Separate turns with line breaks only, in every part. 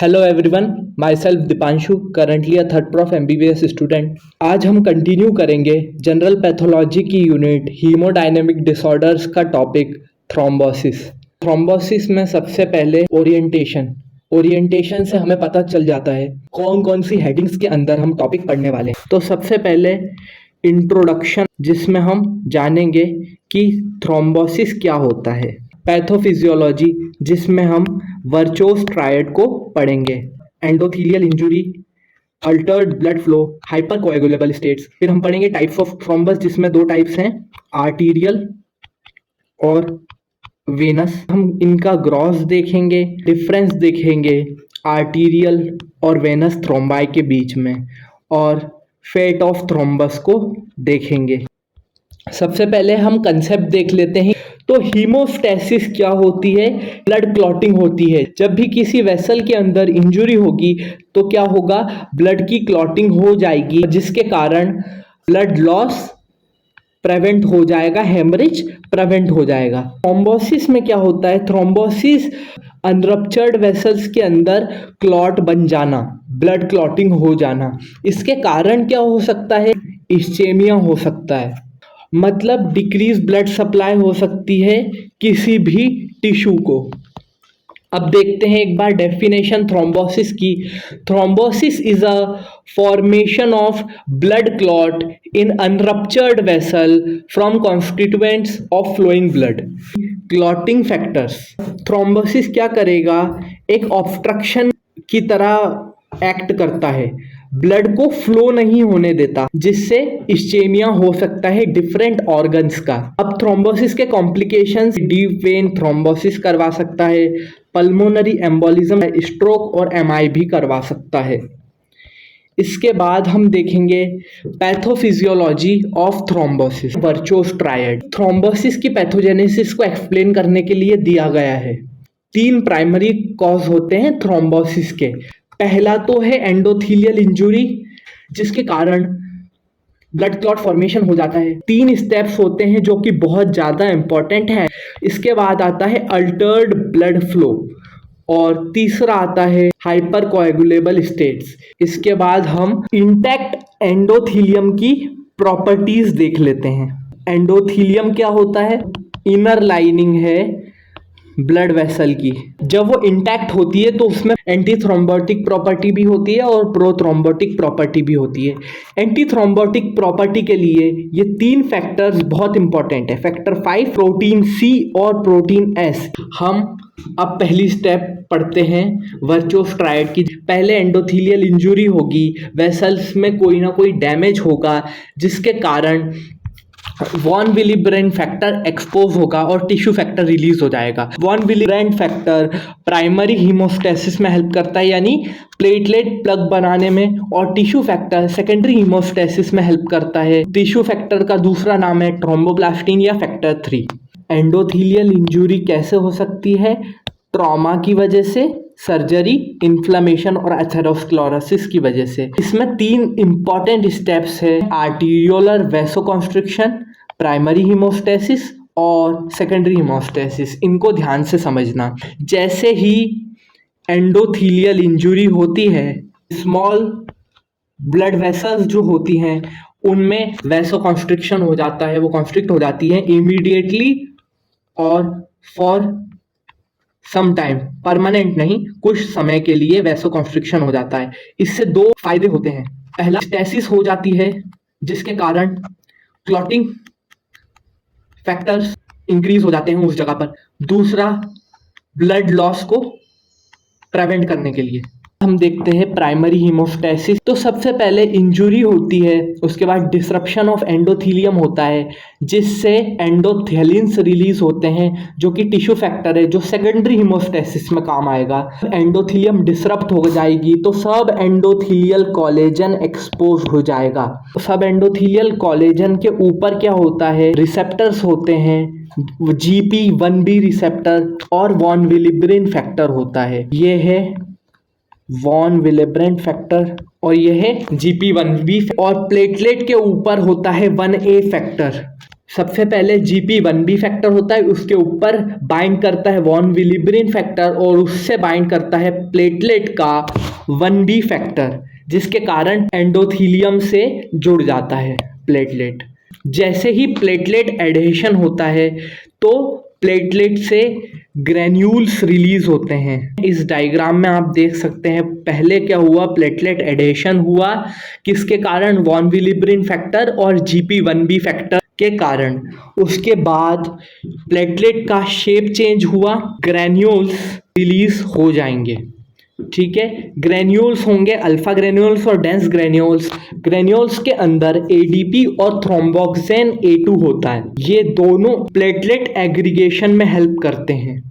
Hello everyone, my self Deepanshu, currently a third prof MBBS student. आज हम continue करेंगे general pathology की unit haemodynamic disorders का topic thrombosis. Thrombosis में सबसे पहले ओरिएंटेशन से हमें पता चल जाता है कौन कौन सी हेडिंग्स के अंदर हम टॉपिक पढ़ने वाले हैं। तो सबसे पहले इंट्रोडक्शन, जिसमें हम जानेंगे कि थ्रोम्बोसिस क्या होता है। पैथोफिजियोलॉजी, जिसमें हम वर्चोस ट्रायड को पढ़ेंगे। Endothelial injury, Altered blood flow, hyper coagulable states. फिर हम पढ़ेंगे टाइप्स ऑफ थ्रोम्बस, जिसमें दो टाइप्स हैं, आर्टीरियल और वेनस। हम इनका ग्रॉस देखेंगे, डिफरेंस देखेंगे आर्टीरियल और वेनस थ्रोम्बाई के बीच में, और फेट ऑफ थ्रोम्बस को देखेंगे। सबसे पहले हम कंसेप्ट देख लेते हैं। तो हीमोस्टेसिस क्या होती है? ब्लड क्लॉटिंग होती है। जब भी किसी वेसल के अंदर इंजुरी होगी तो क्या होगा? ब्लड की क्लॉटिंग हो जाएगी, जिसके कारण ब्लड लॉस प्रिवेंट हो जाएगा, हेमरेज प्रिवेंट हो जाएगा। थ्रोम्बोसिस में क्या होता है? थ्रोम्बोसिस अनरप्चर्ड वेसल्स के अंदर क्लॉट बन जाना, ब्लड क्लॉटिंग हो जाना। इसके कारण क्या हो सकता है? इस्चेमिया हो सकता है, मतलब डिक्रीज ब्लड सप्लाई हो सकती है किसी भी टिश्यू को। अब देखते हैं एक बार डेफिनेशन थ्रोम्बोसिस की। Thrombosis is a formation of blood clot in unruptured vessel from constituents of flowing blood. Clotting factors, thrombosis क्या करेगा? एक ऑब्स्ट्रक्शन की तरह एक्ट करता है, ब्लड को फ्लो नहीं होने देता, जिससे इस्चेमिया हो सकता है डिफरेंट ऑर्गन्स का। अब थ्रोम्बोसिस के कॉम्प्लिकेशंस, डीप वेन थ्रोम्बोसिस करवा सकता है, पल्मोनरी एम्बोलिज्म, स्ट्रोक और MI भी करवा सकता है। इसके बाद हम देखेंगे pathophysiology of thrombosis, Virchow's triad. Thrombosis की पैथोजेनेसिस को एक्सप्लेन करने के लिए दिया गया है। 3 प्राइमरी कॉज होते हैं थ्रोम्बोसिस के। पहला तो है एंडोथीलियल इंजुरी, जिसके कारण ब्लड क्लॉट फॉर्मेशन हो जाता है। 3 स्टेप्स होते हैं जो कि बहुत ज़्यादा इंपॉर्टेंट है। इसके बाद आता है अल्टर्ड ब्लड फ्लो, और तीसरा आता है हाइपर कोएगुलेबल स्टेट्स। इसके बाद हम इंटैक्ट एंडोथीलियम की प्रॉपर्टीज देख लेते हैं। एंडोथीलियम क्या होता है? इनर लाइनिंग है ब्लड वेसल की। जब वो इंटैक्ट होती है तो उसमें एंटी थ्रोम्बोटिक प्रॉपर्टी भी होती है और प्रो थ्रोम्बोटिक प्रॉपर्टी भी होती है। एंटी थ्रोम्बोटिक प्रॉपर्टी के लिए ये 3 फैक्टर्स बहुत इंपॉर्टेंट है। फैक्टर 5, प्रोटीन C और प्रोटीन S। हम अब पहली स्टेप पढ़ते हैं वर्चोस ट्रायड की। पहले एंडोथीलियल इंजुरी होगी, वेसल्स में कोई ना कोई डैमेज होगा, जिसके कारण वॉन विलिब्रेंट फैक्टर एक्सपोज होगा और टिश्यू फैक्टर रिलीज हो जाएगा। वॉन विलिब्रेंट फैक्टर प्राइमरी हीमोस्टेसिस में हेल्प करता है, यानी प्लेटलेट प्लग बनाने में, और टिश्यू फैक्टर सेकेंडरी हीमोस्टेसिस में हेल्प करता है। टिश्यू फैक्टर का दूसरा नाम है थ्रोम्बोप्लास्टिन या फैक्टर 3। एंडोथीलियल इंजुरी कैसे हो सकती है? ट्रॉमा की वजह से, सर्जरी, इन्फ्लेमेशन और एथेरोस्क्लेरोसिस की वजह से। इसमें 3 इंपॉर्टेंट स्टेप्स है, आर्टीरियोलर वैसोकंस्ट्रिक्शन, प्राइमरी हीमोस्टेसिस और सेकेंडरी हीमोस्टेसिस। इनको ध्यान से समझना। जैसे ही एंडोथीलियल इंजुरी होती है, स्मॉल ब्लड वेसल्स जो होती हैं उनमें वैसोकंस्ट्रिक्शन हो जाता है, वो कॉन्स्ट्रिक्ट हो जाती हैं इमीडिएटली और फॉर सम टाइम, परमानेंट नहीं, कुछ समय के लिए वैसोकंस्ट्रिक्शन हो जाता है। इससे 2 फायदे होते हैं। पहला, स्टेसिस हो जाती है, जिसके कारण क्लॉटिंग फैक्टर्स इंक्रीज हो जाते हैं उस जगह पर। दूसरा, ब्लड लॉस को प्रिवेंट करने के लिए। हम देखते हैं प्राइमरी हीमोस्टेसिस। तो सबसे पहले इंजुरी होती है, उसके बाद डिसरप्शन ऑफ एंडोथीलियम होता है, जिससे एंडोथेलिन्स रिलीज होते हैं, जो कि टिश्यू फैक्टर है, जो सेकेंडरी हीमोस्टेसिस में काम आएगा। एंडोथीलियम डिसरप्ट हो जाएगी तो सब एंडोथीलियल कोलेजन एक्सपोज हो जाएगा। सब एंडोथीलियल कोलेजन के ऊपर क्या होता है? रिसेप्टर्स होते हैं, GP1B रिसेप्टर और वॉन विलिब्रेन फैक्टर होता है। ये है वॉन विलिब्रेंट फैक्टर और यह है GP1B। और प्लेटलेट के ऊपर होता है 1A फैक्टर। सबसे पहले GP1B फैक्टर होता है, उसके ऊपर बाइंड करता है वॉन विलिब्रिन फैक्टर और उससे बाइंड करता है प्लेटलेट का 1B फैक्टर, जिसके कारण एंडोथीलियम से जुड़ जाता है प्लेटलेट। जैसे ही प्लेटलेट एडहेशन होता है तो प्लेटलेट से ग्रेन्यूल्स रिलीज होते हैं। इस डायग्राम में आप देख सकते हैं पहले क्या हुआ, प्लेटलेट एडहेशन हुआ किसके कारण, वॉन विलिब्रिन फैक्टर और GP1B फैक्टर के कारण। उसके बाद प्लेटलेट का शेप चेंज हुआ, ग्रेन्यूल्स रिलीज हो जाएंगे। ठीक है, ग्रेन्यूल्स होंगे अल्फा ग्रेन्यूल्स और डेंस ग्रेन्यूल्स। ग्रेन्यूल्स के अंदर ADP और थ्रोम्बोक्सिन A2 होता है, ये दोनों प्लेटलेट एग्रीगेशन में हेल्प करते हैं।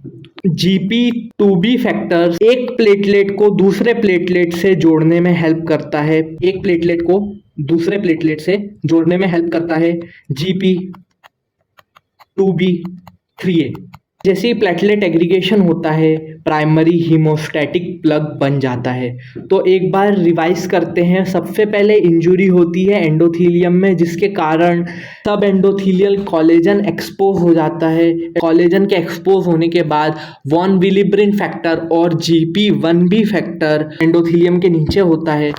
GP2B फैक्टर एक प्लेटलेट को दूसरे प्लेटलेट से जोड़ने में हेल्प करता है, एक प्लेटलेट को दूसरे प्लेटलेट से जोड़ने में हेल्प करता है GP2B3A। जैसे ही प्लेटलेट एग्रीगेशन होता है प्राइमरी हीमोस्टैटिक प्लग बन जाता है। तो एक बार रिवाइज करते हैं, सबसे पहले इंजुरी होती है एंडोथीलियम में, जिसके कारण सब एंडोथीलियल कोलेजन एक्सपोज हो जाता है। कोलेजन के एक्सपोज होने के बाद वॉन विलिब्रिन फैक्टर और GP1B फैक्टर एंडोथीलियम के नीचे होता है,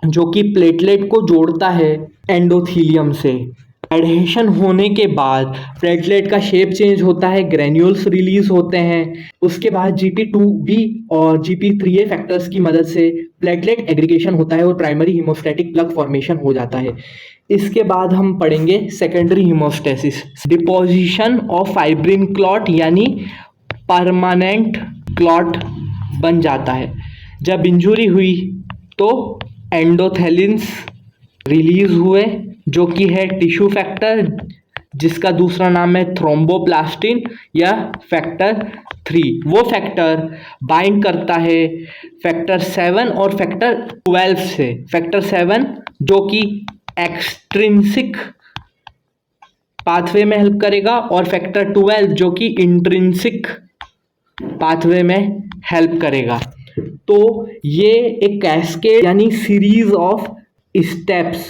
जो कि प्लेटलेट को जोड़ता है एंडोथीलियम से। एडहेशन होने के बाद प्लेटलेट का शेप चेंज होता है, ग्रेन्यूल्स रिलीज होते हैं। उसके बाद GP2B और GP3A फैक्टर्स की मदद से प्लेटलेट एग्रीगेशन होता है और प्राइमरी हीमोस्टैटिक प्लग फॉर्मेशन हो जाता है। इसके बाद हम पढ़ेंगे secondary haemostasis, deposition of fibrin clot यानी परमानेंट क्लॉट बन जाता है। जब इंजुरी हुई तो एंडोथेलिन्स रिलीज हुए, जो कि है टिश्यू फैक्टर, जिसका दूसरा नाम है थ्रोम्बोप्लास्टिन या फैक्टर 3। वो फैक्टर बाइंड करता है फैक्टर 7 और फैक्टर 12 से। फैक्टर 7 जो कि एक्सट्रिंसिक पाथवे में हेल्प करेगा और फैक्टर 12 जो कि इंट्रिंसिक पाथवे में हेल्प करेगा। तो ये एक कैस्केड यानी सीरीज ऑफ स्टेप्स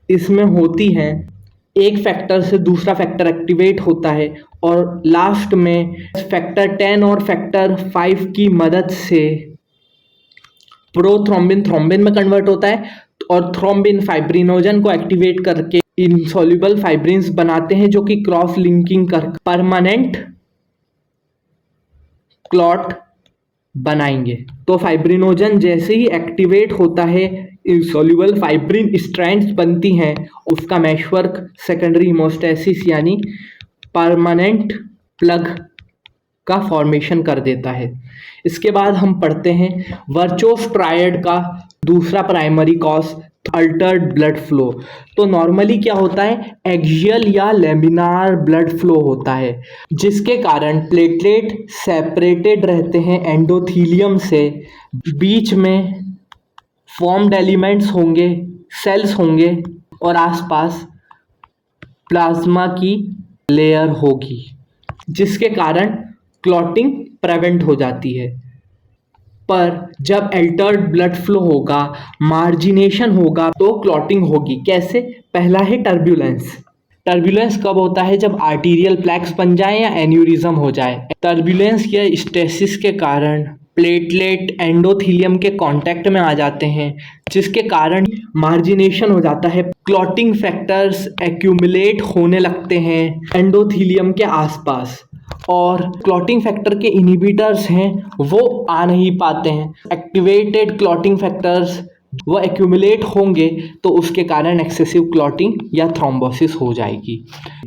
इसमें होती हैं, एक फैक्टर से दूसरा फैक्टर एक्टिवेट होता है और लास्ट में फैक्टर 10 और फैक्टर 5 की मदद से प्रोथ्रोम्बिन थ्रोम्बिन में कन्वर्ट होता है और थ्रोम्बिन फाइब्रिनोजन को एक्टिवेट करके इनसॉल्युबल फाइब्रिन्स बनाते हैं, जो कि क्रॉस लिंकिंग कर परमानेंट क्लॉट बनाएंगे। तो फाइब्रिनोजन जैसे ही एक्टिवेट होता है, इनसॉल्युबल फाइब्रिन स्ट्रैंड्स बनती हैं, उसका मैशवर्क सेकेंडरी हीमोस्टेसिस यानी परमानेंट प्लग का फॉर्मेशन कर देता है। इसके बाद हम पढ़ते हैं वर्चोस ट्रायड का दूसरा primary cause Altered blood flow. तो नॉर्मली क्या होता है, एक्सियल या लेमिनार ब्लड फ्लो होता है, जिसके कारण प्लेटलेट सेपरेटेड रहते हैं एंडोथीलियम से। बीच में फॉर्म्ड एलिमेंट्स होंगे, सेल्स होंगे और आसपास प्लाज्मा की लेयर होगी, जिसके कारण क्लॉटिंग प्रिवेंट हो जाती है। पर जब अल्टर्ड ब्लड फ्लो होगा, मार्जिनेशन होगा, तो क्लॉटिंग होगी। कैसे? पहला है टर्बुलेंस। टर्बुलेंस कब होता है? जब आर्टीरियल प्लैक्स बन जाए या एन्यूरिज्म हो जाए। टर्बुलेंस या स्टेसिस के कारण प्लेटलेट एंडोथीलियम के कांटेक्ट में आ जाते हैं, जिसके कारण मार्जिनेशन हो जाता है। क्लॉटिंग फैक्टर्स एक्यूमुलेट होने लगते हैं एंडोथीलियम के आसपास और क्लॉटिंग फैक्टर के इनहिबिटर्स हैं वो आ नहीं पाते हैं। एक्टिवेटेड क्लॉटिंग फैक्टर्स वो एक्यूमुलेट होंगे तो उसके कारण एक्सेसिव क्लॉटिंग या थ्रोम्बोसिस हो जाएगी।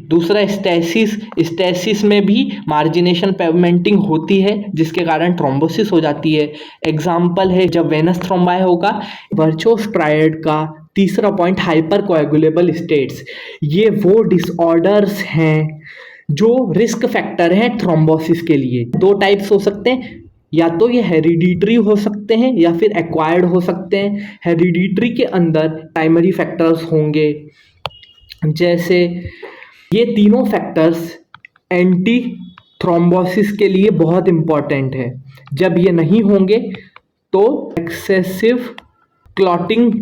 दूसरा स्टेसिस। स्टेसिस में भी मार्जिनेशन पेवमेंटिंग होती है, जिसके कारण थ्रोम्बोसिस हो जाती है। एग्जाम्पल है जब वेनस थ्रोम्बाई होगा। वर्चोस ट्रायड का तीसरा पॉइंट हाइपर कोएगुलेबल स्टेट्स। ये वो डिसऑर्डर्स हैं जो रिस्क फैक्टर हैं थ्रोम्बोसिस के लिए। दो टाइप्स हो सकते हैं, या तो ये हेरिडिटरी हो सकते हैं या फिर एक्वायर्ड हो सकते हैं। हेरिडिटरी के अंदर प्राइमरी फैक्टर्स होंगे, जैसे ये तीनों फैक्टर्स एंटी थ्रोम्बोसिस के लिए बहुत इम्पॉर्टेंट है। जब ये नहीं होंगे तो एक्सेसिव क्लॉटिंग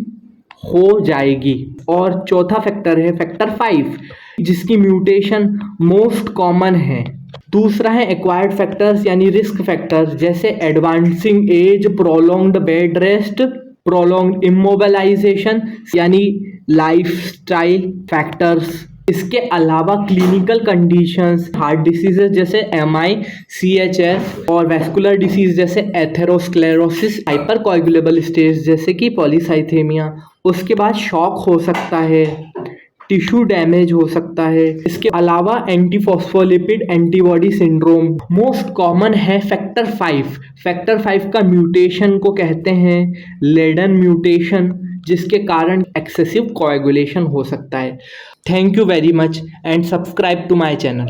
हो जाएगी। और चौथा फैक्टर है फैक्टर 5, जिसकी म्यूटेशन मोस्ट कॉमन है। दूसरा है एक्वायर्ड फैक्टर्स यानी रिस्क फैक्टर्स, जैसे advancing age, prolonged bed rest, prolonged immobilisation यानी लाइफस्टाइल फैक्टर्स। इसके अलावा क्लिनिकल कंडीशंस, हार्ट डिसीजेज जैसे MI, CHF और वैस्कुलर डिसीज जैसे एथेरोस्क्लेरोसिस, हाइपरकोएगुलेबल स्टेज जैसे कि पॉलीसाइथेमिया। उसके बाद शॉक हो सकता है, टिश्यू डैमेज हो सकता है। इसके अलावा antiphospholipid antibody syndrome. Most common है फैक्टर 5। फैक्टर 5 का म्यूटेशन को कहते हैं लेडन म्यूटेशन, जिसके कारण एक्सेसिव कोएगुलेशन हो सकता है। Thank you very much and subscribe to my channel.